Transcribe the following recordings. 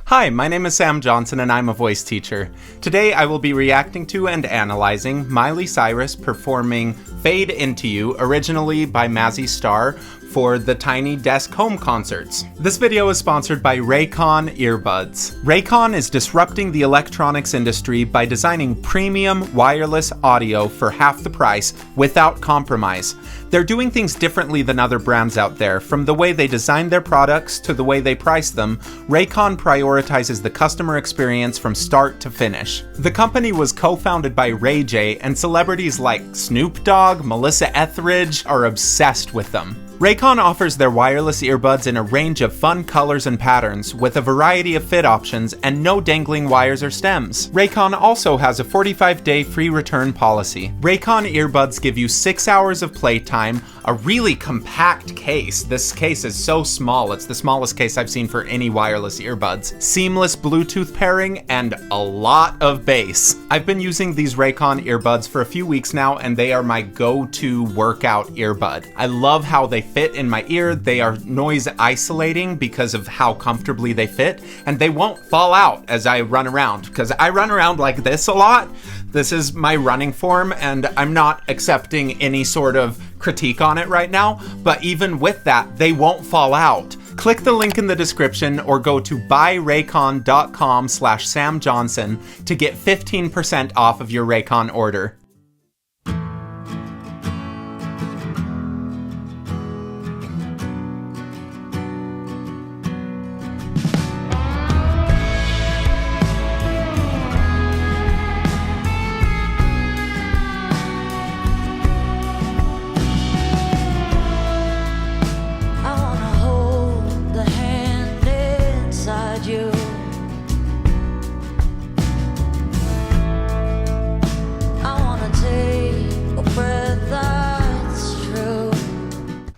Hi, my name is Sam Johnson and I'm a voice teacher. Today I will be reacting to and analyzing Miley Cyrus performing Fade Into You, originally by Mazzy for the Tiny Desk Home Concerts. This video is sponsored by Raycon earbuds. Raycon is disrupting the electronics industry by designing premium wireless audio for half the price without compromise. They're doing things differently than other brands out there. From the way they design their products to the way they price them, Raycon prioritizes the customer experience from start to finish. The company was co-founded by Ray J, and celebrities like Snoop Dogg, Melissa Etheridge are obsessed with them. Raycon offers their wireless earbuds in a range of fun colors and patterns, with a variety of fit options and no dangling wires or stems. Raycon also has a 45-day free return policy. Raycon earbuds give you 6 hours of playtime, a really compact case. This case is so small, it's the smallest case I've seen for any wireless earbuds. Seamless Bluetooth pairing, and a lot of bass. I've been using these Raycon earbuds for a few weeks now, and they are my go-to workout earbud. I love how they fit in my ear. They are noise isolating because of how comfortably they fit, and they won't fall out as I run around, because I run around like this a lot. This is my running form, and I'm not accepting any sort of critique on it right now, but even with that, they won't fall out. Click the link in the description or go to buyraycon.com/samjohnson to get 15% off of your Raycon order.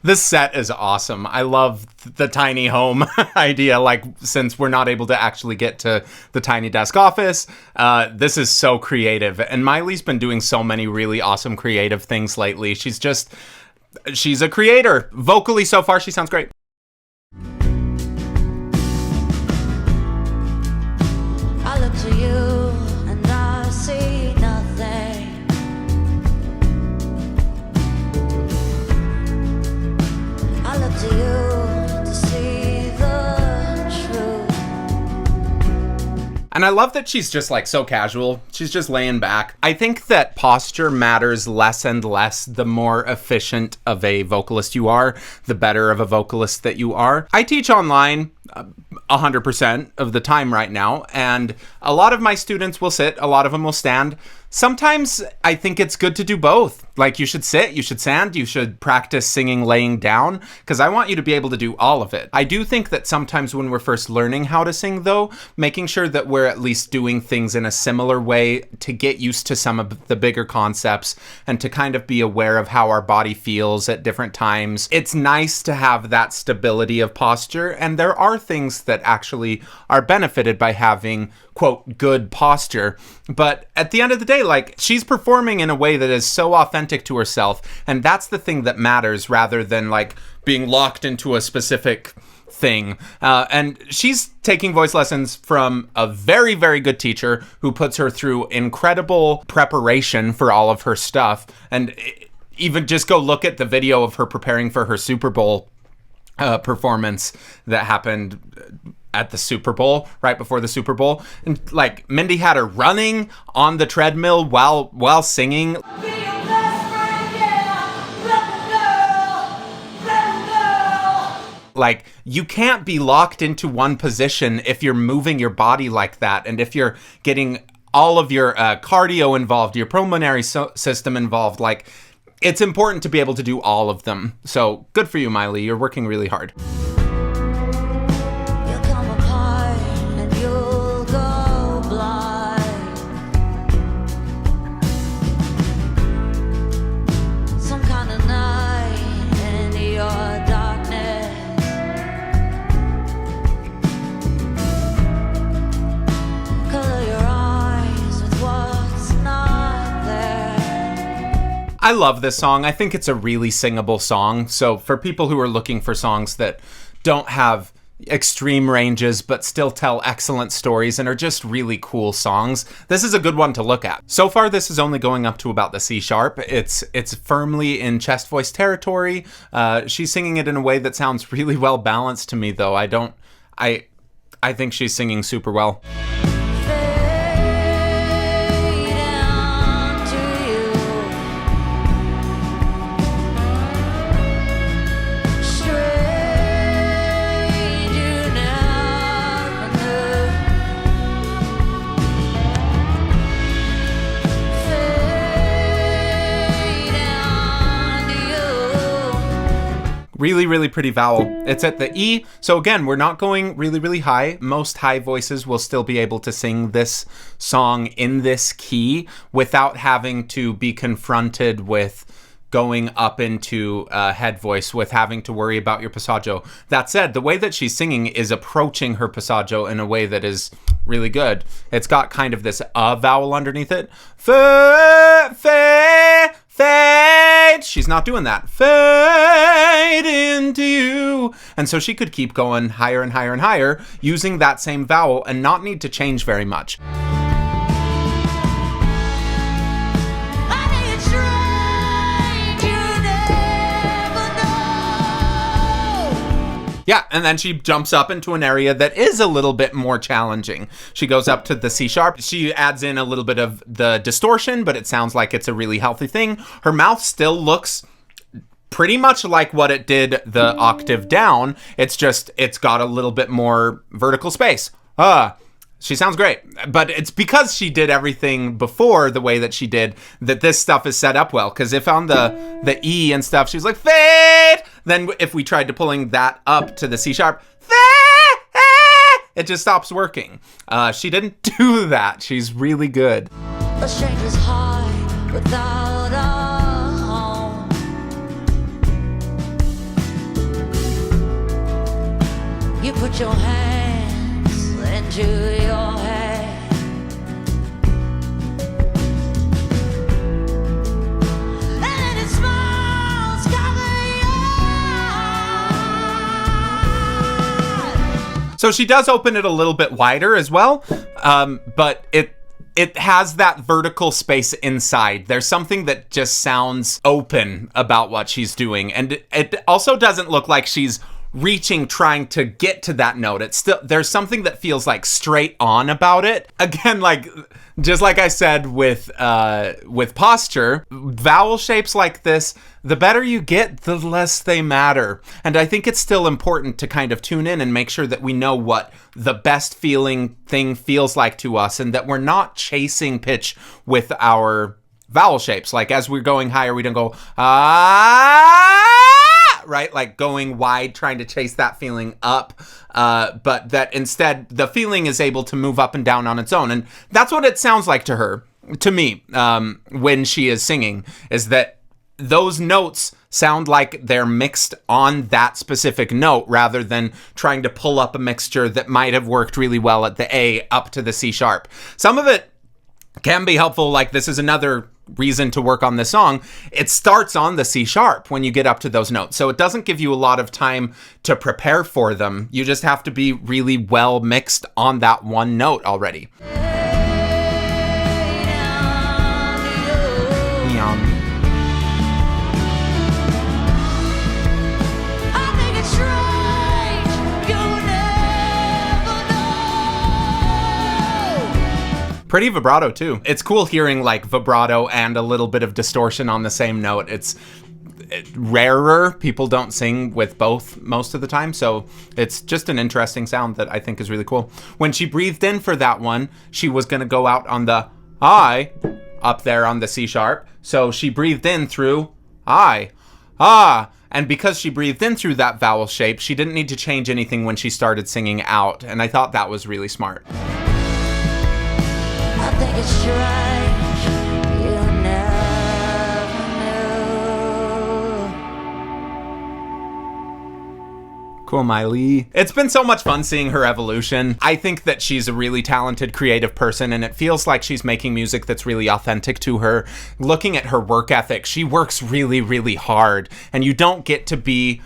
This set is awesome. I love the tiny home idea, like, since we're not able to actually get to the tiny desk office. This is so creative. And Miley's been doing so many really awesome creative things lately. She's a creator. Vocally, so far, she sounds great. I look to you and I see nothing. I look to you to see the truth. And I love that she's just like so casual. She's just laying back. I think that posture matters less and less the more efficient of a vocalist you are, the better of a vocalist that you are. I teach online 100% of the time right now, and a lot of my students will sit, a lot of them will stand. Sometimes I think it's good to do both. Like, you should sit, you should stand, you should practice singing laying down, because I want you to be able to do all of it. I do think that sometimes when we're first learning how to sing, though, making sure that we're at least doing things in a similar way to get used to some of the bigger concepts and to kind of be aware of how our body feels at different times. It's nice to have that stability of posture, and there are things that actually are benefited by having, quote, good posture. But at the end of the day, like, she's performing in a way that is so authentic to herself, and that's the thing that matters, rather than like being locked into a specific thing. And she's taking voice lessons from a very, very good teacher who puts her through incredible preparation for all of her stuff. And even just go look at the video of her preparing for her Super Bowl performance that happened at the Super Bowl, right before the Super Bowl. And like, Mindy had her running on the treadmill while singing. Like, you can't be locked into one position if you're moving your body like that, and if you're getting all of your cardio involved, your pulmonary system involved. Like, it's important to be able to do all of them. So good for you, Miley. You're working really hard. I love this song. I think it's a really singable song. So for people who are looking for songs that don't have extreme ranges, but still tell excellent stories and are just really cool songs. This is a good one to look at. So far, this is only going up to about the C sharp. It's firmly in chest voice territory. She's singing it in a way that sounds really well balanced to me, though. I think she's singing super well. Really, really pretty vowel. It's at the E. So again, we're not going really, really high. Most high voices will still be able to sing this song in this key without having to be confronted with going up into head voice, with having to worry about your passaggio. That said, the way that she's singing is approaching her passaggio in a way that is really good. It's got kind of this vowel underneath it. Fade. She's not doing that. Fade into you. And so she could keep going higher and higher and higher using that same vowel and not need to change very much. Yeah, and then she jumps up into an area that is a little bit more challenging. She goes up to the C sharp. She adds in a little bit of the distortion, but it sounds like it's a really healthy thing. Her mouth still looks pretty much like what it did the octave down. It's just, it's got a little bit more vertical space. She sounds great, but it's because she did everything before the way that she did that this stuff is set up well. Because if on the E and stuff, she was like, fade, then if we tried to pulling that up to the C sharp, it just stops working. She didn't do that. She's really good. A stranger's heart without a home. You put your hands into your head. And it smiles cover your. So she does open it a little bit wider as well, but it has that vertical space inside. There's something that just sounds open about what she's doing. And it also doesn't look like she's reaching, trying to get to that note. It's still, there's something that feels like straight on about it. Again, like, just like I said with posture, vowel shapes like this, the better you get, the less they matter. And I think it's still important to kind of tune in and make sure that we know what the best feeling thing feels like to us, and that we're not chasing pitch with our vowel shapes. Like, as we're going higher, we don't go, right? Like going wide, trying to chase that feeling up, but that instead the feeling is able to move up and down on its own. And that's what it sounds like to her, to me, when she is singing, is that those notes sound like they're mixed on that specific note rather than trying to pull up a mixture that might have worked really well at the A up to the C sharp. Some of it can be helpful. Like, this is another reason to work on this song. It starts on the C sharp when you get up to those notes. So it doesn't give you a lot of time to prepare for them. You just have to be really well mixed on that one note already. Pretty vibrato too. It's cool hearing like vibrato and a little bit of distortion on the same note. It's rarer. People don't sing with both most of the time, so it's just an interesting sound that I think is really cool. When she breathed in for that one, she was going to go out on the I up there on the C sharp. So she breathed in through I. And because she breathed in through that vowel shape, she didn't need to change anything when she started singing out. And I thought that was really smart. I think it's strange, you never knew. Cool, Miley. It's been so much fun seeing her evolution. I think that she's a really talented, creative person, and it feels like she's making music that's really authentic to her. Looking at her work ethic, she works really, really hard, and you don't get to be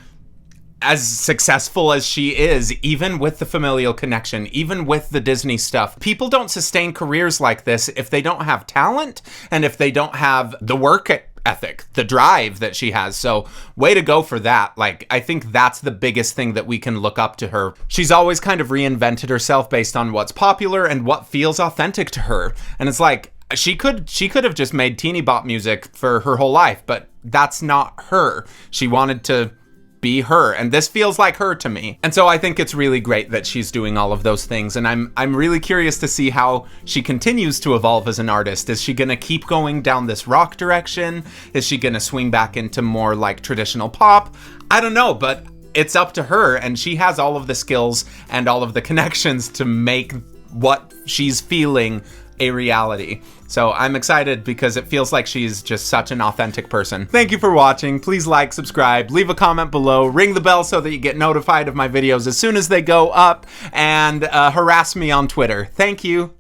as successful as she is, even with the familial connection, even with the Disney stuff, people don't sustain careers like this if they don't have talent and if they don't have the work ethic, the drive that she has. So way to go for that. Like, I think that's the biggest thing that we can look up to her. She's always kind of reinvented herself based on what's popular and what feels authentic to her. And it's like, she could have just made teeny bop music for her whole life, but that's not her. She wanted to be her, and this feels like her to me. And so I think it's really great that she's doing all of those things, and I'm really curious to see how she continues to evolve as an artist. Is she gonna keep going down this rock direction? Is she gonna swing back into more like traditional pop? I don't know, but it's up to her, and she has all of the skills and all of the connections to make what she's feeling a reality. So I'm excited because it feels like she's just such an authentic person. Thank you for watching. Please like, subscribe, leave a comment below, ring the bell so that you get notified of my videos as soon as they go up, and harass me on Twitter. Thank you.